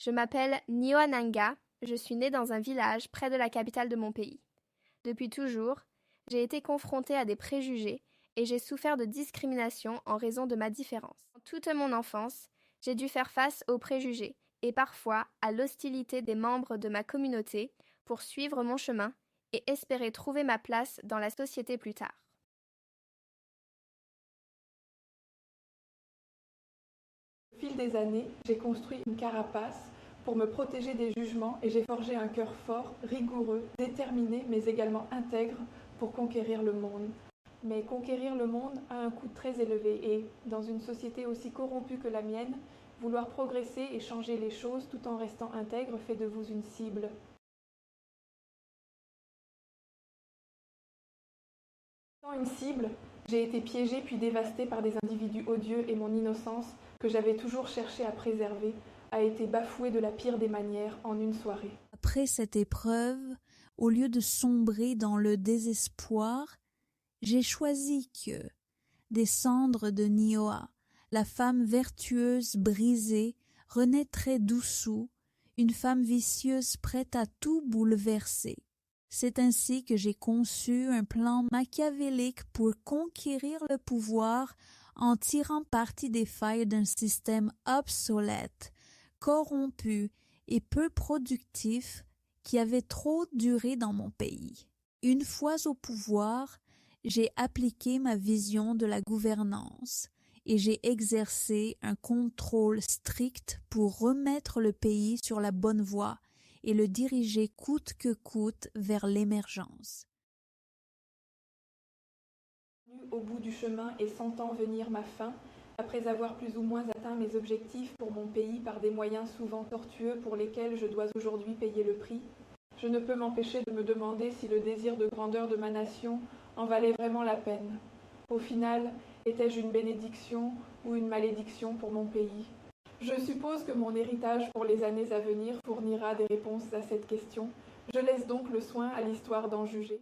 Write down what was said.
Je m'appelle Nioananga, je suis née dans un village près de la capitale de mon pays. Depuis toujours, j'ai été confrontée à des préjugés et j'ai souffert de discrimination en raison de ma différence. Toute mon enfance, j'ai dû faire face aux préjugés et parfois à l'hostilité des membres de ma communauté pour suivre mon chemin et espérer trouver ma place dans la société plus tard. Au fil des années, j'ai construit une carapace pour me protéger des jugements et j'ai forgé un cœur fort, rigoureux, déterminé mais également intègre pour conquérir le monde. Mais conquérir le monde a un coût très élevé et, dans une société aussi corrompue que la mienne, vouloir progresser et changer les choses tout en restant intègre fait de vous une cible. Étant une cible, j'ai été piégée puis dévastée par des individus odieux et mon innocence, que j'avais toujours cherché à préserver, a été bafouée de la pire des manières en une soirée. Après cette épreuve, au lieu de sombrer dans le désespoir, j'ai choisi que, des cendres de Nioa, la femme vertueuse brisée renaîtrait doucement, une femme vicieuse prête à tout bouleverser. C'est ainsi que j'ai conçu un plan machiavélique pour conquérir le pouvoir en tirant parti des failles d'un système obsolète, corrompu et peu productif qui avait trop duré dans mon pays. Une fois au pouvoir, j'ai appliqué ma vision de la gouvernance et j'ai exercé un contrôle strict pour remettre le pays sur la bonne voie et le diriger coûte que coûte vers l'émergence. Au bout du chemin et sentant venir ma fin, après avoir plus ou moins atteint mes objectifs pour mon pays par des moyens souvent tortueux pour lesquels je dois aujourd'hui payer le prix, je ne peux m'empêcher de me demander si le désir de grandeur de ma nation en valait vraiment la peine. Au final, étais-je une bénédiction ou une malédiction pour mon pays ? Je suppose que mon héritage pour les années à venir fournira des réponses à cette question. Je laisse donc le soin à l'histoire d'en juger.